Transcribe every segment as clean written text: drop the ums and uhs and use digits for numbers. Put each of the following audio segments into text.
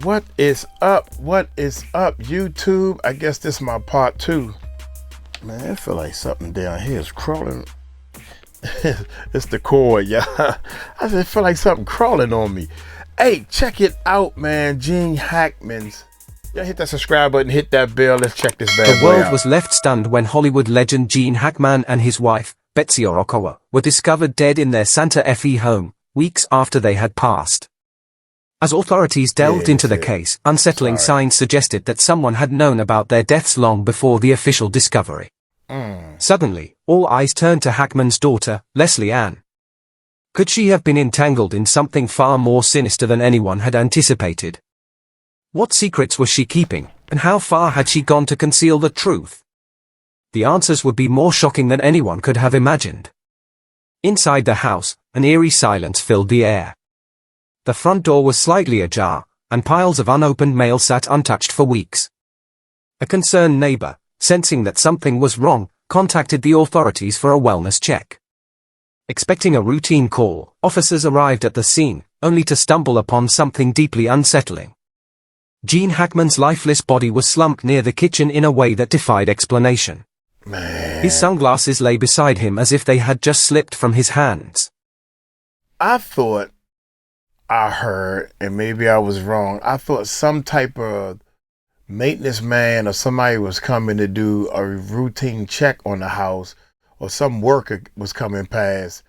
What is up? What is up, YouTube? I guess this is my part two. Man, I feel like something down here is crawling. It's the cord, yeah. I just feel like something crawling on me. Hey, check it out, man. Gene Hackman's. Yeah, hit that subscribe button, hit that bell. Let's check this bad boy out. The world was left stunned when Hollywood legend Gene Hackman and his wife, Betsy Orokowa, were discovered dead in their Santa Fe home, weeks after they had passed. As authorities delved into the case, unsettling signs suggested that someone had known about their deaths long before the official discovery. Suddenly, all eyes turned to Hackman's daughter, Leslie Ann. Could she have been entangled in something far more sinister than anyone had anticipated? What secrets was she keeping, and how far had she gone to conceal the truth? The answers would be more shocking than anyone could have imagined. Inside the house, an eerie silence filled the air. The front door was slightly ajar, and piles of unopened mail sat untouched for weeks. A concerned neighbor, sensing that something was wrong, contacted the authorities for a wellness check. Expecting a routine call, officers arrived at the scene, only to stumble upon something deeply unsettling. Gene Hackman's lifeless body was slumped near the kitchen in a way that defied explanation. His sunglasses lay beside him as if they had just slipped from his hands. I thought I heard, and maybe I was wrong, I thought some type of maintenance man or somebody was coming to do a routine check on the house, or some worker was coming past,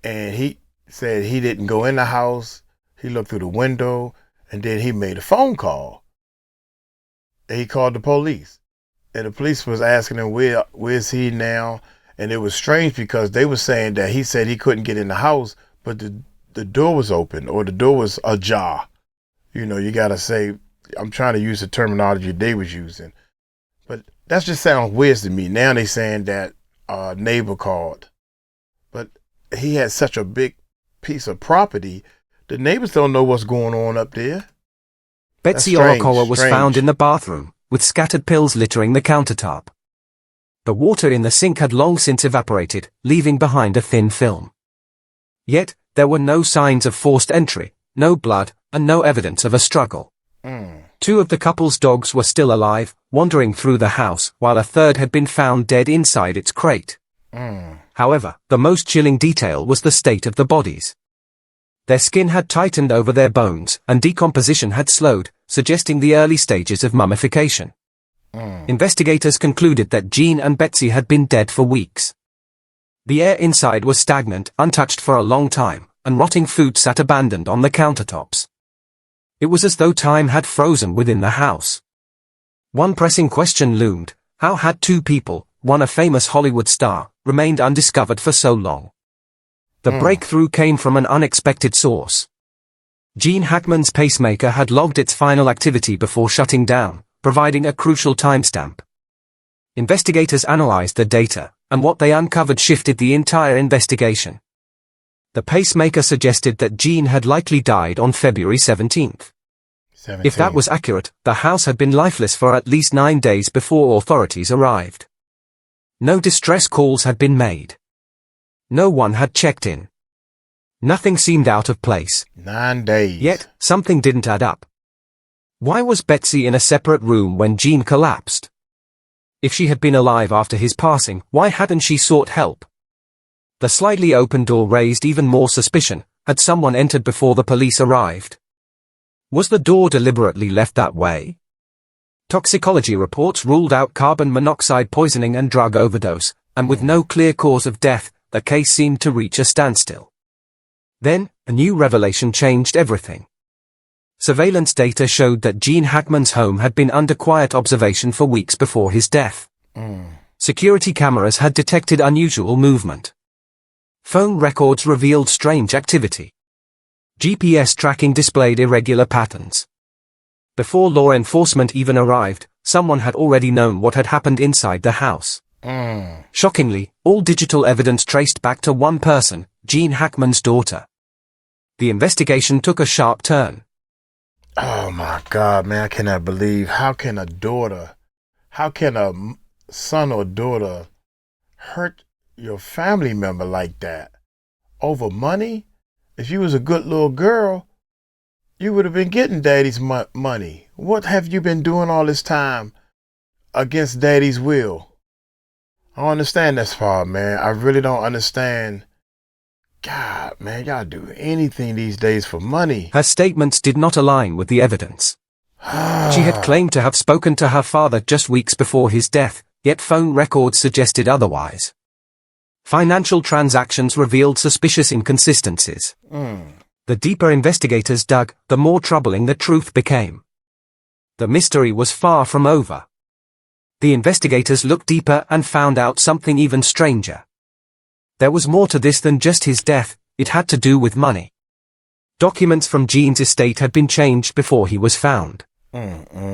and he said he didn't go in the house. He looked through the window, and then he made a phone call. And he called the police, and the police was asking him where's he now. And it was strange because they were saying that he said he couldn't get in the house, but the door was open, or the door was ajar. You know, you gotta say, I'm trying to use the terminology they was using, but that just sounds weird to me. Now they saying that a neighbor called, but he had such a big piece of property. The neighbors don't know what's going on up there. Betsy Orokowa was found in the bathroom, with scattered pills littering the countertop. The water in the sink had long since evaporated, leaving behind a thin film. Yet, there were no signs of forced entry, no blood, and no evidence of a struggle. Two of the couple's dogs were still alive, wandering through the house, while a third had been found dead inside its crate. However, the most chilling detail was the state of the bodies. Their skin had tightened over their bones, and decomposition had slowed, suggesting the early stages of mummification. Investigators concluded that Gene and Betsy had been dead for weeks. The air inside was stagnant, untouched for a long time, and rotting food sat abandoned on the countertops. It was as though time had frozen within the house. One pressing question loomed: how had two people, one a famous Hollywood star, remained undiscovered for so long? The breakthrough came from an unexpected source. Gene Hackman's pacemaker had logged its final activity before shutting down, providing a crucial timestamp. Investigators analyzed the data, and what they uncovered shifted the entire investigation. The pacemaker suggested that Gene had likely died on February 17th. If that was accurate, the house had been lifeless for at least 9 days before authorities arrived. No distress calls had been made. No one had checked in. Nothing seemed out of place. 9 days. Yet, something didn't add up. Why was Betsy in a separate room when Gene collapsed? If she had been alive after his passing, why hadn't she sought help? The slightly open door raised even more suspicion. Had someone entered before the police arrived? Was the door deliberately left that way? Toxicology reports ruled out carbon monoxide poisoning and drug overdose, and with no clear cause of death, the case seemed to reach a standstill. Then, a new revelation changed everything. Surveillance data showed that Gene Hackman's home had been under quiet observation for weeks before his death. Security cameras had detected unusual movement. Phone records revealed strange activity. GPS tracking displayed irregular patterns. Before law enforcement even arrived, someone had already known what had happened inside the house. Shockingly, all digital evidence traced back to one person, Gene Hackman's daughter. The investigation took a sharp turn. Oh my God, man, I cannot believe, how can a son or daughter hurt your family member like that over money? If you was a good little girl, You would have been getting daddy's money. What have you been doing all this time against daddy's will? I don't understand this part, man. I really don't understand. God, man, y'all do anything these days for money. Her statements did not align with the evidence. She had claimed to have spoken to her father just weeks before his death, yet phone records suggested otherwise. Financial transactions revealed suspicious inconsistencies. The deeper investigators dug, the more troubling the truth became. The mystery was far from over. The investigators looked deeper and found out something even stranger. There was more to this than just his death, it had to do with money. Documents from Gene's estate had been changed before he was found.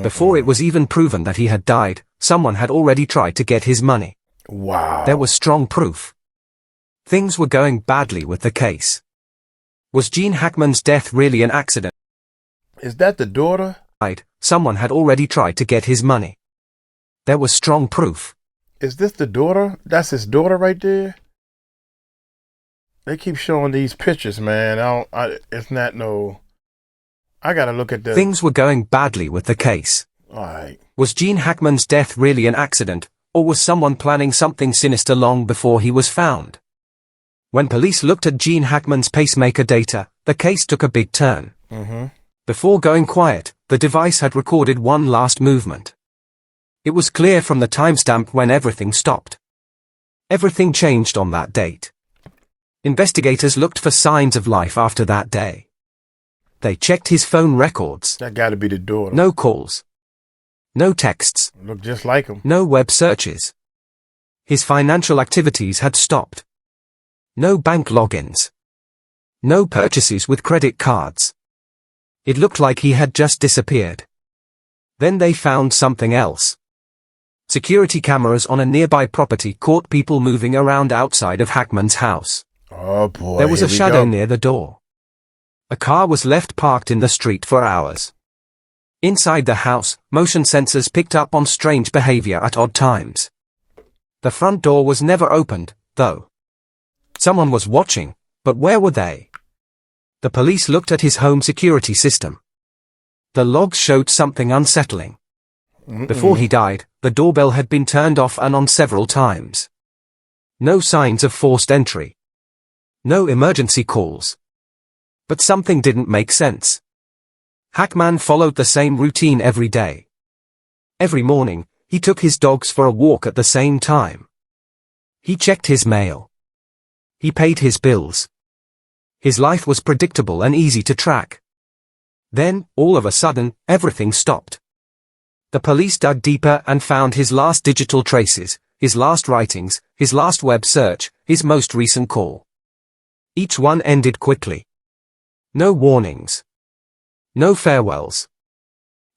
Before it was even proven that he had died, someone had already tried to get his money. Wow. There was strong proof. Things were going badly with the case. Was Gene Hackman's death really an accident? Is that the daughter? Someone had already tried to get his money. There was strong proof. Is this the daughter? That's his daughter right there? They keep showing these pictures, man. It's not no... I gotta look at this. Things were going badly with the case. Alright. Was Gene Hackman's death really an accident, or was someone planning something sinister long before he was found? When police looked at Gene Hackman's pacemaker data, the case took a big turn. Before going quiet, the device had recorded one last movement. It was clear from the timestamp when everything stopped. Everything changed on that date. Investigators looked for signs of life after that day. They checked his phone records. That gotta be the daughter. No calls. No texts. Look just like him. No web searches. His financial activities had stopped. No bank logins. No purchases with credit cards. It looked like he had just disappeared. Then they found something else. Security cameras on a nearby property caught people moving around outside of Hackman's house. Oh boy. There was a shadow near the door. A car was left parked in the street for hours. Inside the house, motion sensors picked up on strange behavior at odd times. The front door was never opened, though. Someone was watching, but where were they? The police looked at his home security system. The logs showed something unsettling. Before he died, the doorbell had been turned off and on several times. No signs of forced entry. No emergency calls. But something didn't make sense. Hackman followed the same routine every day. Every morning, he took his dogs for a walk at the same time. He checked his mail. He paid his bills. His life was predictable and easy to track. Then, all of a sudden, everything stopped. The police dug deeper and found his last digital traces, his last writings, his last web search, his most recent call. Each one ended quickly. No warnings. No farewells.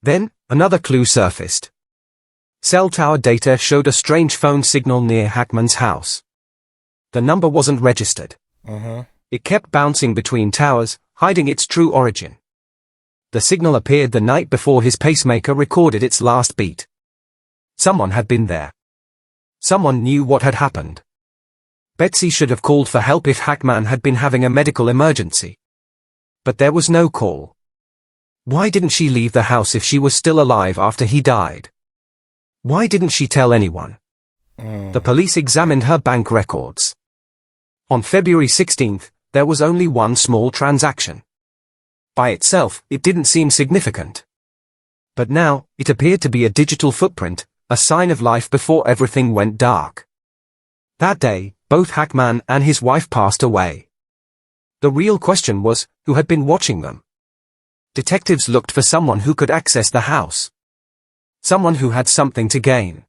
Then, another clue surfaced. Cell tower data showed a strange phone signal near Hackman's house. The number wasn't registered. It kept bouncing between towers, hiding its true origin. The signal appeared the night before his pacemaker recorded its last beat. Someone had been there. Someone knew what had happened. Betsy should have called for help if Hackman had been having a medical emergency. But there was no call. Why didn't she leave the house if she was still alive after he died? Why didn't she tell anyone? The police examined her bank records. On February 16th, there was only one small transaction. By itself, it didn't seem significant. But now, it appeared to be a digital footprint, a sign of life before everything went dark. That day, both Hackman and his wife passed away. The real question was, who had been watching them? Detectives looked for someone who could access the house. Someone who had something to gain.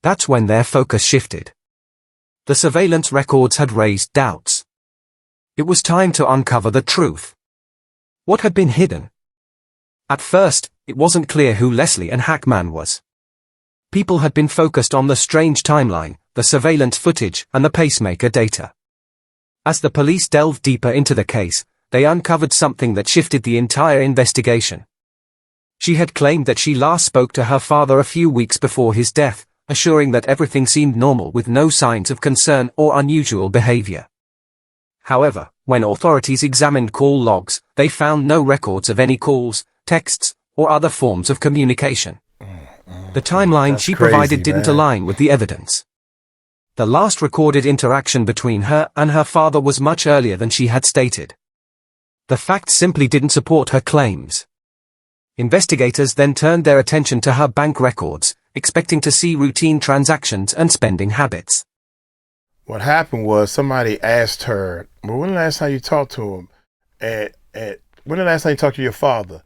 That's when their focus shifted. The surveillance records had raised doubts. It was time to uncover the truth. What had been hidden? At first, it wasn't clear who Leslie and Hackman was. People had been focused on the strange timeline, the surveillance footage, and the pacemaker data. As the police delved deeper into the case, they uncovered something that shifted the entire investigation. She had claimed that she last spoke to her father a few weeks before his death, assuring that everything seemed normal with no signs of concern or unusual behavior. However, When authorities examined call logs, they found no records of any calls, texts, or other forms of communication. The timeline she provided didn't align with the evidence. The last recorded interaction between her and her father was much earlier than she had stated. The facts simply didn't support her claims. Investigators then turned their attention to her bank records, expecting to see routine transactions and spending habits. What happened was somebody asked her, well, when the last time you talked to him? When the last time you talked to your father?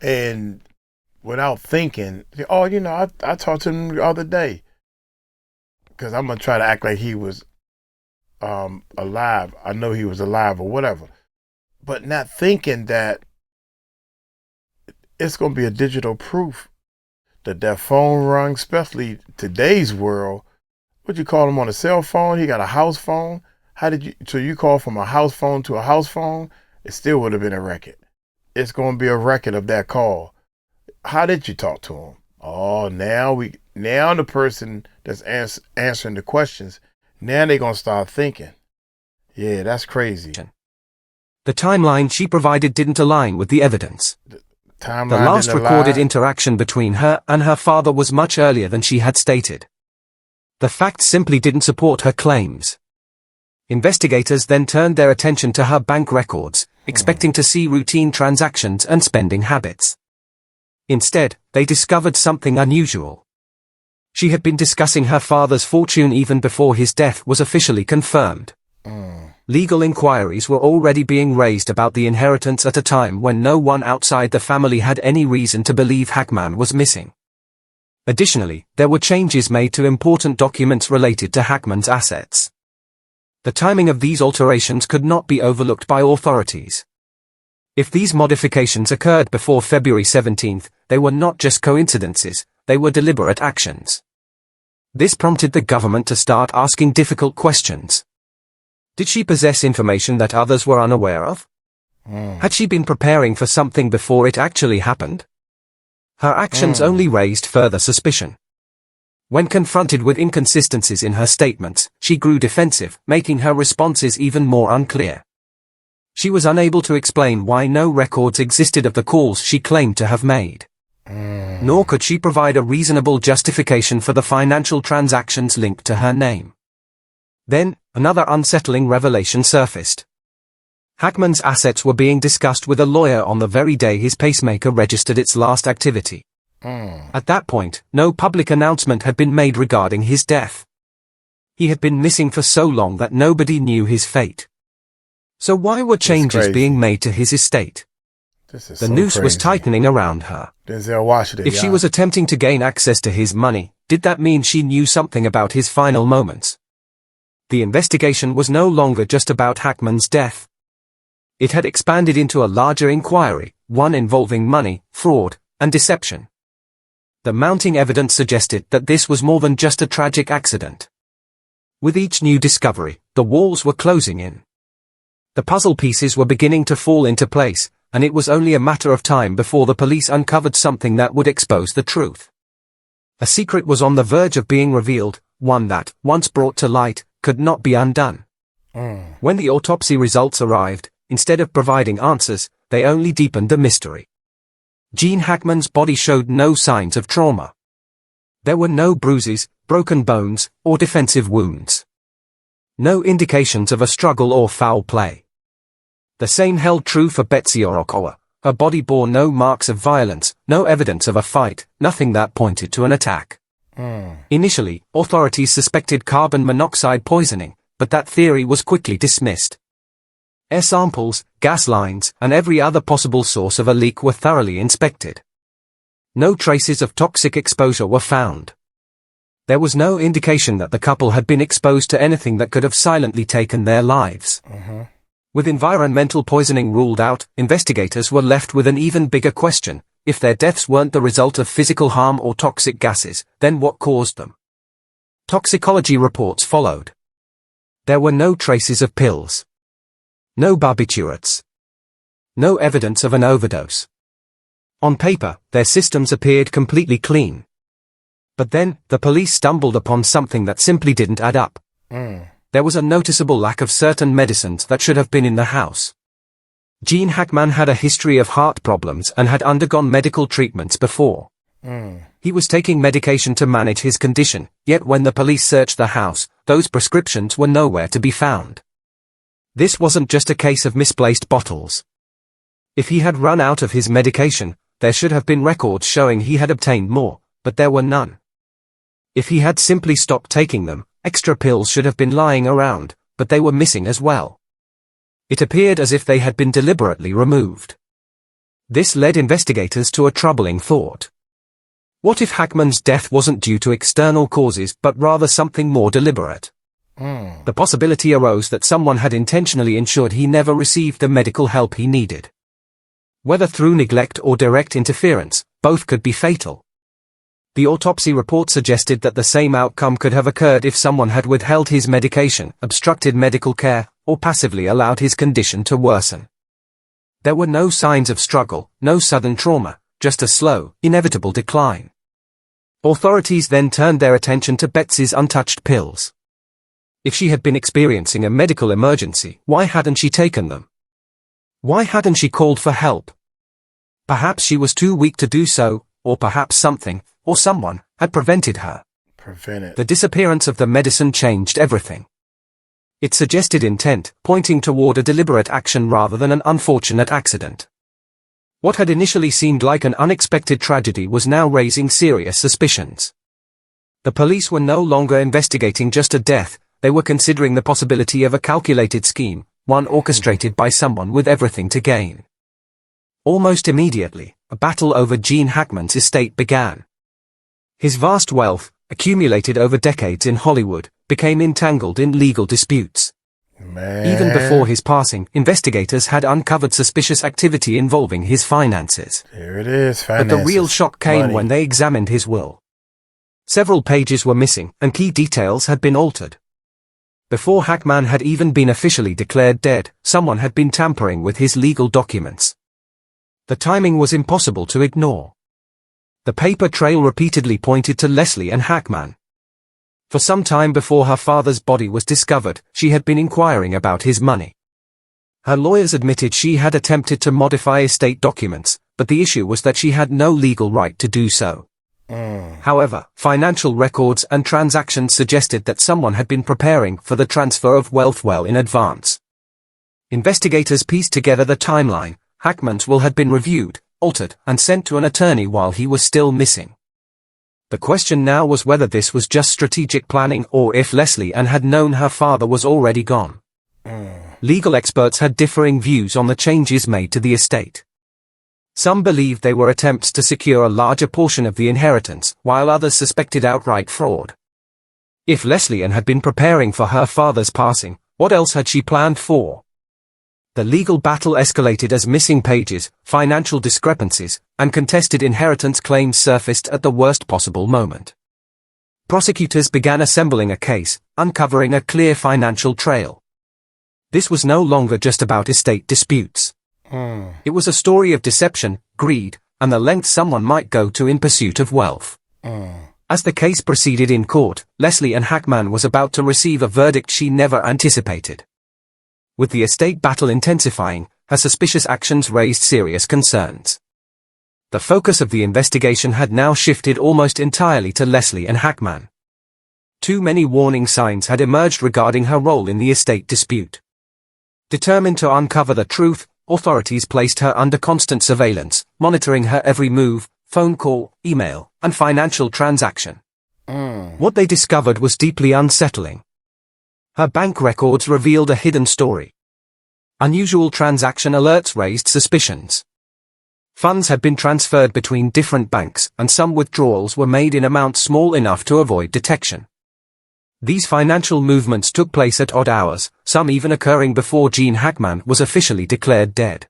And without thinking, oh, I talked to him the other day. Because I'm going to try to act like he was alive. I know he was alive or whatever. But not thinking that it's going to be a digital proof that that phone rung, especially today's world. What you call him on a cell phone? He got a house phone. So you call from a house phone to a house phone? It still would have been a record. It's going to be a record of that call. How did you talk to him? Oh, now the person that's answering the questions, now they're going to start thinking. Yeah, that's crazy. The timeline she provided didn't align with the evidence. The last recorded interaction between her and her father was much earlier than she had stated. The facts simply didn't support her claims. Investigators then turned their attention to her bank records, expecting to see routine transactions and spending habits. Instead, they discovered something unusual. She had been discussing her father's fortune even before his death was officially confirmed. Legal inquiries were already being raised about the inheritance at a time when no one outside the family had any reason to believe Hackman was missing. Additionally, there were changes made to important documents related to Hackman's assets. The timing of these alterations could not be overlooked by authorities. If these modifications occurred before February 17th, they were not just coincidences, they were deliberate actions. This prompted the government to start asking difficult questions. Did she possess information that others were unaware of? Had she been preparing for something before it actually happened? Her actions only raised further suspicion. When confronted with inconsistencies in her statements, she grew defensive, making her responses even more unclear. She was unable to explain why no records existed of the calls she claimed to have made. Nor could she provide a reasonable justification for the financial transactions linked to her name. Then, another unsettling revelation surfaced. Hackman's assets were being discussed with a lawyer on the very day his pacemaker registered its last activity. At that point, no public announcement had been made regarding his death. He had been missing for so long that nobody knew his fate. So why were changes being made to his estate? The noose was tightening around her. If she was attempting to gain access to his money, did that mean she knew something about his final moments? The investigation was no longer just about Hackman's death. It had expanded into a larger inquiry, one involving money, fraud, and deception. The mounting evidence suggested that this was more than just a tragic accident. With each new discovery, the walls were closing in. The puzzle pieces were beginning to fall into place, and it was only a matter of time before the police uncovered something that would expose the truth. A secret was on the verge of being revealed, one that, once brought to light, could not be undone. When the autopsy results arrived, instead of providing answers, they only deepened the mystery. Gene Hackman's body showed no signs of trauma. There were no bruises, broken bones, or defensive wounds. No indications of a struggle or foul play. The same held true for Betsy Orokawa. Her body bore no marks of violence, no evidence of a fight, nothing that pointed to an attack. Initially, authorities suspected carbon monoxide poisoning, but that theory was quickly dismissed. Air samples, gas lines, and every other possible source of a leak were thoroughly inspected. No traces of toxic exposure were found. There was no indication that the couple had been exposed to anything that could have silently taken their lives. With environmental poisoning ruled out, investigators were left with an even bigger question. If their deaths weren't the result of physical harm or toxic gases, then what caused them? Toxicology reports followed. There were no traces of pills. No barbiturates. No evidence of an overdose. On paper, their systems appeared completely clean. But then, the police stumbled upon something that simply didn't add up. there was a noticeable lack of certain medicines that should have been in the house. Gene Hackman had a history of heart problems and had undergone medical treatments before. He was taking medication to manage his condition, yet when the police searched the house, those prescriptions were nowhere to be found. This wasn't just a case of misplaced bottles. If he had run out of his medication, there should have been records showing he had obtained more, but there were none. If he had simply stopped taking them, extra pills should have been lying around, but they were missing as well. It appeared as if they had been deliberately removed. This led investigators to a troubling thought. What if Hackman's death wasn't due to external causes but rather something more deliberate? The possibility arose that someone had intentionally ensured he never received the medical help he needed. Whether through neglect or direct interference, both could be fatal. The autopsy report suggested that the same outcome could have occurred if someone had withheld his medication, obstructed medical care, or passively allowed his condition to worsen. There were no signs of struggle, no sudden trauma, just a slow, inevitable decline. Authorities then turned their attention to Betsy's untouched pills. If she had been experiencing a medical emergency, why hadn't she taken them? Why hadn't she called for help? Perhaps she was too weak to do so, or perhaps something, or someone, had prevented her. The disappearance of the medicine changed everything. It suggested intent, pointing toward a deliberate action rather than an unfortunate accident. What had initially seemed like an unexpected tragedy was now raising serious suspicions. The police were no longer investigating just a death, they were considering the possibility of a calculated scheme, one orchestrated by someone with everything to gain. Almost immediately, a battle over Gene Hackman's estate began. His vast wealth, accumulated over decades in Hollywood, became entangled in legal disputes. Even before his passing, investigators had uncovered suspicious activity involving his finances. Here it is, finances. But the real shock came when they examined his will. Several pages were missing, and key details had been altered. Before Hackman had even been officially declared dead, someone had been tampering with his legal documents. The timing was impossible to ignore. The paper trail repeatedly pointed to Leslie and Hackman. For some time before her father's body was discovered, she had been inquiring about his money. Her lawyers admitted she had attempted to modify estate documents, but the issue was that she had no legal right to do so. However, financial records and transactions suggested that someone had been preparing for the transfer of wealth well in advance. Investigators pieced together the timeline. Hackman's will had been reviewed, altered, and sent to an attorney while he was still missing. The question now was whether this was just strategic planning or if Leslie Ann had known her father was already gone. Legal experts had differing views on the changes made to the estate. Some believed they were attempts to secure a larger portion of the inheritance, while others suspected outright fraud. If Leslie Ann had been preparing for her father's passing, what else had she planned for? The legal battle escalated as missing pages, financial discrepancies, and contested inheritance claims surfaced at the worst possible moment. Prosecutors began assembling a case, uncovering a clear financial trail. This was no longer just about estate disputes. It was a story of deception, greed, and the lengths someone might go to in pursuit of wealth. As the case proceeded in court, Leslie Ann Hackman was about to receive a verdict she never anticipated. With the estate battle intensifying, her suspicious actions raised serious concerns. The focus of the investigation had now shifted almost entirely to Leslie Ann Hackman. Too many warning signs had emerged regarding her role in the estate dispute. Determined to uncover the truth, authorities placed her under constant surveillance, monitoring her every move, phone call, email, and financial transaction. What they discovered was deeply unsettling. Her bank records revealed a hidden story. Unusual transaction alerts raised suspicions. Funds had been transferred between different banks, and some withdrawals were made in amounts small enough to avoid detection. These financial movements took place at odd hours, some even occurring before Gene Hackman was officially declared dead.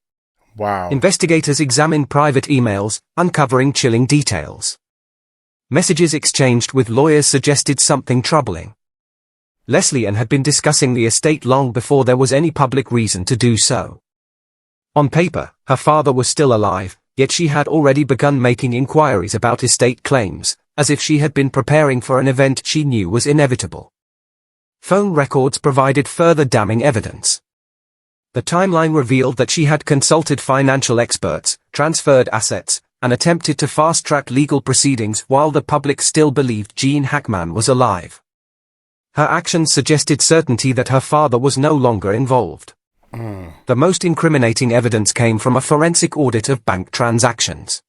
Wow. Investigators examined private emails, uncovering chilling details. Messages exchanged with lawyers suggested something troubling. Leslie Ann had been discussing the estate long before there was any public reason to do so. On paper, her father was still alive, yet she had already begun making inquiries about estate claims, as if she had been preparing for an event she knew was inevitable. Phone records provided further damning evidence. The timeline revealed that she had consulted financial experts, transferred assets, and attempted to fast-track legal proceedings while the public still believed Gene Hackman was alive. Her actions suggested certainty that her father was no longer involved. The most incriminating evidence came from a forensic audit of bank transactions.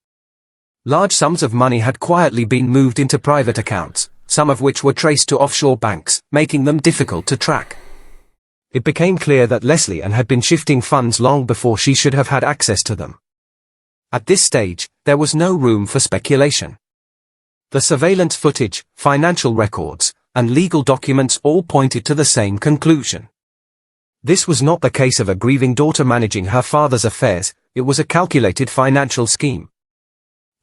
Large sums of money had quietly been moved into private accounts, some of which were traced to offshore banks, making them difficult to track. It became clear that Leslie Ann had been shifting funds long before she should have had access to them. At this stage, there was no room for speculation. The surveillance footage, financial records, and legal documents all pointed to the same conclusion. This was not the case of a grieving daughter managing her father's affairs, it was a calculated financial scheme.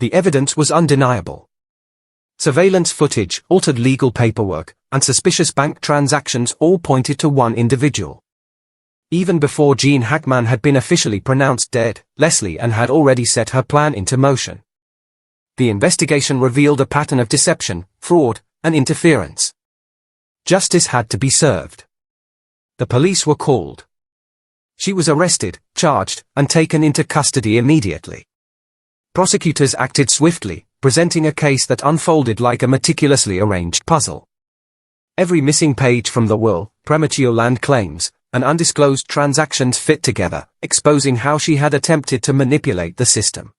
The evidence was undeniable. Surveillance footage, altered legal paperwork, and suspicious bank transactions all pointed to one individual. Even before Gene Hackman had been officially pronounced dead, Leslie Ann had already set her plan into motion. The investigation revealed a pattern of deception, fraud, and interference. Justice had to be served. The police were called. She was arrested, charged, and taken into custody immediately. Prosecutors acted swiftly, presenting a case that unfolded like a meticulously arranged puzzle. Every missing page from the will, premature land claims, and undisclosed transactions fit together, exposing how she had attempted to manipulate the system.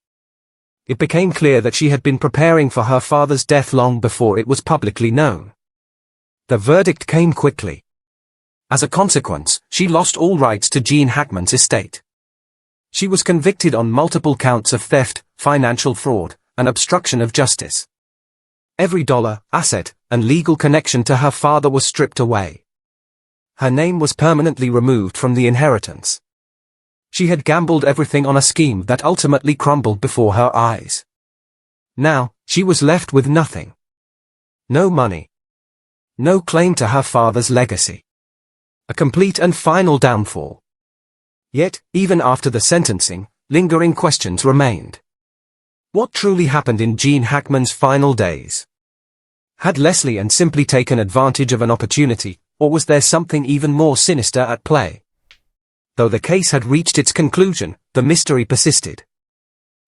It became clear that she had been preparing for her father's death long before it was publicly known. The verdict came quickly. As a consequence, she lost all rights to Gene Hackman's estate. She was convicted on multiple counts of theft, financial fraud, and obstruction of justice. Every dollar, asset, and legal connection to her father was stripped away. Her name was permanently removed from the inheritance. She had gambled everything on a scheme that ultimately crumbled before her eyes. Now, she was left with nothing. No money. No claim to her father's legacy. A complete and final downfall. Yet, even after the sentencing, lingering questions remained. What truly happened in Gene Hackman's final days? Had Leslie Ann simply taken advantage of an opportunity, or was there something even more sinister at play? Though the case had reached its conclusion, the mystery persisted.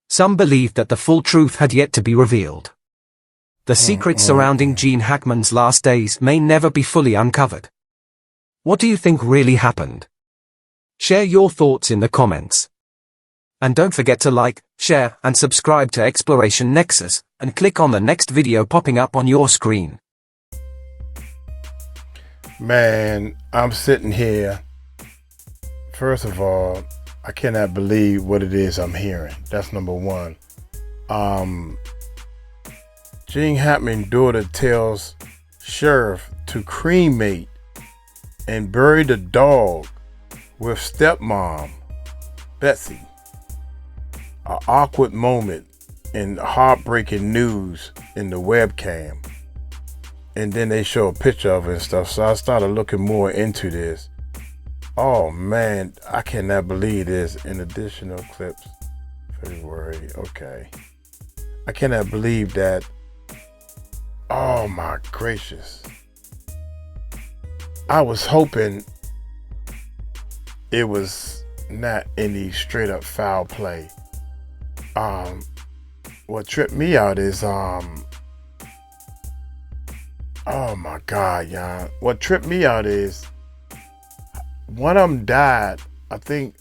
Some believed that the full truth had yet to be revealed. The secrets surrounding Gene Hackman's last days may never be fully uncovered. What do you think really happened? Share your thoughts in the comments. And don't forget to like, share, and subscribe to Exploration Nexus, and click on the next video popping up on your screen. Man, I'm sitting here. First of all, I cannot believe what it is I'm hearing. That's number one. Gene Hackman's daughter tells sheriff to cremate and bury the dog with stepmom, Betsy. An awkward moment and heartbreaking news in the webcam. And then they show a picture of it and stuff. So I started looking more into this. Oh man, I cannot believe this. In additional clips, February, okay. I cannot believe that. Oh my gracious. I was hoping it was not any straight up foul play. What tripped me out is, oh my God, y'all. What tripped me out is, one of them died. I think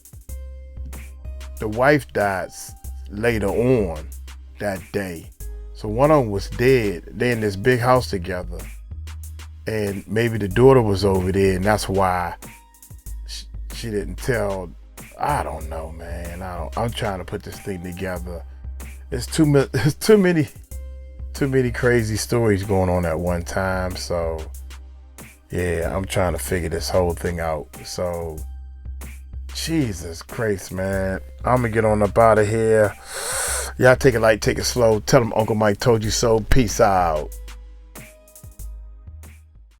the wife died later on that day. So one of them was dead. They in this big house together. And maybe the daughter was over there, and that's why she didn't tell. I don't know, man. I'm trying to put this thing together. It's too many crazy stories going on at one time. So yeah, I'm trying to figure this whole thing out. So Jesus Christ, man. I'm gonna get on up out of here. Y'all take it light, take it slow. Tell them Uncle Mike told you so. Peace out.